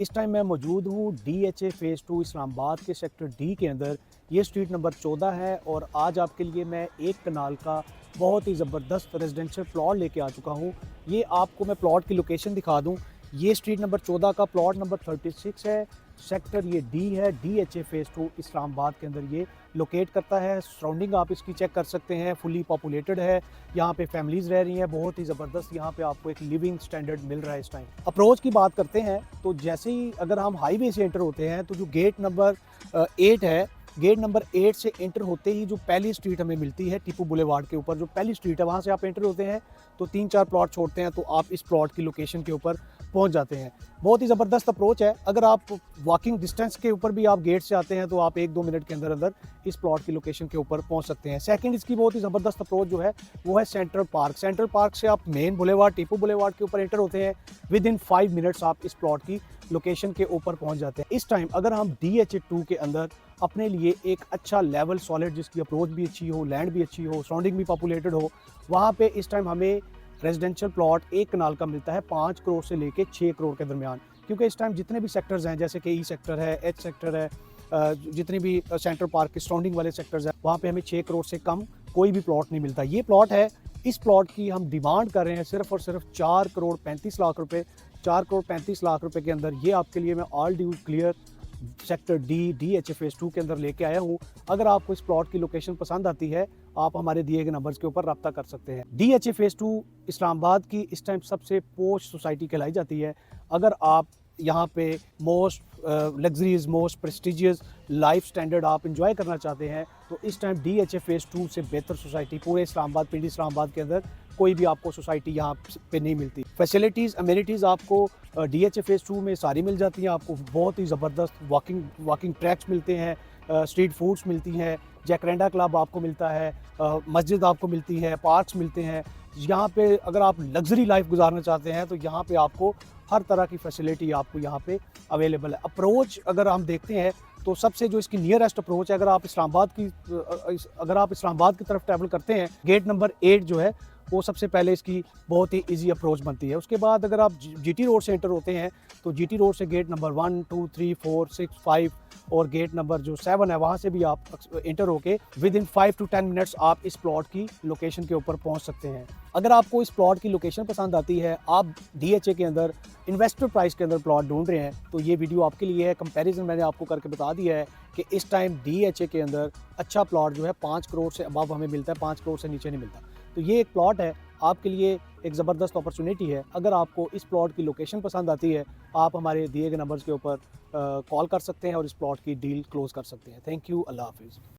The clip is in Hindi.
इस टाइम मैं मौजूद हूँ DHA फ़ेज़ 2 इस्लामाबाद के सेक्टर डी के अंदर। ये स्ट्रीट नंबर 14 है और आज आपके लिए मैं एक कनाल का बहुत ही ज़बरदस्त रेजिडेंशियल प्लॉट लेके आ चुका हूँ। ये आपको मैं प्लॉट की लोकेशन दिखा दूँ। ये स्ट्रीट नंबर 14 का प्लॉट नंबर 36 है। सेक्टर ये डी है, DHA फ़ेज़ 2 इस्लामाबाद के अंदर ये लोकेट करता है। सराउंडिंग आप इसकी चेक कर सकते हैं, फुली पॉपुलेटेड है। यहाँ पे फैमिलीज़ रह रही हैं, बहुत ही ज़बरदस्त यहाँ पे आपको एक लिविंग स्टैंडर्ड मिल रहा है इस टाइम। अप्रोच की बात करते हैं तो जैसे ही अगर हम हाईवे से एंटर होते हैं तो जो गेट नंबर 8 है, गेट नंबर 8 से एंटर होते ही जो पहली स्ट्रीट हमें मिलती है टीपू बुलेवार्ड के ऊपर जो पहली स्ट्रीट है, वहाँ से आप एंटर होते हैं तो 3-4 प्लॉट छोड़ते हैं तो आप इस प्लॉट की लोकेशन के ऊपर पहुँच जाते हैं। बहुत ही ज़बरदस्त अप्रोच है। अगर आप वॉकिंग डिस्टेंस के ऊपर भी आप गेट से आते हैं तो आप 1-2 मिनट के अंदर अंदर इस प्लॉट की लोकेशन के ऊपर पहुँच सकते हैं। सेकंड इसकी बहुत ही ज़बरदस्त अप्रोच जो है वो है सेंट्रल पार्क। सेंट्रल पार्क से आप मेन बुलेवार्ड टीपू बुलेवार्ड के ऊपर एंटर होते हैं, विद इन 5 मिनट्स आप इस प्लॉट की लोकेशन के ऊपर पहुंच जाते हैं। इस टाइम अगर हम DHA 2 के अंदर अपने लिए एक अच्छा लेवल सॉलिड जिसकी अप्रोच भी अच्छी हो, लैंड भी अच्छी हो, सराउंडिंग भी पॉपुलेटेड हो, वहाँ पे इस टाइम हमें रेजिडेंशियल प्लॉट एक कनाल का मिलता है 5 करोड़ से लेके 6 करोड़ के दरमियान। क्योंकि इस टाइम जितने भी सेक्टर्स हैं जैसे कि E सेक्टर है, H सेक्टर है, जितने भी सेंट्रल पार्क के सराउंडिंग वाले सेक्टर्स हैं, वहाँ पे हमें 6 करोड़ से कम कोई भी प्लॉट नहीं मिलता। ये प्लॉट है, इस प्लॉट की हम डिमांड कर रहे हैं सिर्फ और सिर्फ 4 करोड़ 35 लाख रुपए। 4 करोड़ 35 लाख रुपए के अंदर ये आपके लिए मैं all due clear sector DHA phase 2 के अंदर लेके आया हूँ। अगर आपको इस प्लॉट की लोकेशन पसंद आती है, आप हमारे दिए गए नंबर्स के ऊपर रब्ता कर सकते हैं। DHA फ़ेज़ 2 इस्लामाबाद की इस टाइम सबसे पोश सोसाइटी कहलाई जाती है। अगर आप यहाँ पे most luxuries, most prestigious life standard आप इंजॉय करना चाहते हैं तो इस टाइम DHA फ़ेज़ 2 से बेहतर सोसाइटी पूरे इस्लामाबाद, पिंडी इस्लामाबाद के अंदर कोई भी आपको सोसाइटी यहाँ पे नहीं मिलती। फैसिलिटीज़, अमेनिटीज़ आपको DHA फ़ेज़ 2 में सारी मिल जाती हैं। आपको बहुत ही ज़बरदस्त वॉकिंग ट्रैक्स मिलते हैं, स्ट्रीट फूड्स मिलती हैं, जैकरेंडा क्लब आपको मिलता है, मस्जिद आपको मिलती है, पार्क्स मिलते हैं। यहाँ पे अगर आप लग्जरी लाइफ गुजारना चाहते हैं तो यहाँ पे आपको हर तरह की फैसिलिटी आपको यहाँ पे अवेलेबल है। अप्रोच अगर हम देखते हैं तो सबसे जो इसकी नियरेस्ट अप्रोच है, अगर आप इस्लामाबाद की तरफ ट्रैवल करते हैं, गेट नंबर 8 जो है वो सबसे पहले इसकी बहुत ही ईजी अप्रोच बनती है। उसके बाद अगर आप GT रोड से एंटर होते हैं तो GT रोड से गेट नंबर 1, 2, 3, 4, 6, 5 और गेट नंबर जो 7 है वहाँ से भी आप एंटर होके विद इन 5 to 10 मिनट्स आप इस प्लॉट की लोकेशन के ऊपर पहुँच सकते हैं। अगर आपको इस प्लॉट की लोकेशन पसंद आती है, आप DHA के अंदर इन्वेस्टर प्राइस के अंदर प्लॉट ढूंढ रहे हैं तो ये वीडियो आपके लिए है। कंपैरिजन मैंने आपको करके बता दिया है कि इस टाइम DHA के अंदर अच्छा प्लॉट जो है 5 करोड़ से अबव हमें मिलता है, 5 करोड़ से नीचे नहीं मिलता। तो ये एक प्लॉट है, आपके लिए एक ज़बरदस्त अपॉर्चुनिटी है। अगर आपको इस प्लॉट की लोकेशन पसंद आती है, आप हमारे दिए गए नंबर्स के ऊपर कॉल कर सकते हैं और इस प्लॉट की डील क्लोज़ कर सकते हैं। थैंक यू, अल्लाह हाफ़िज़।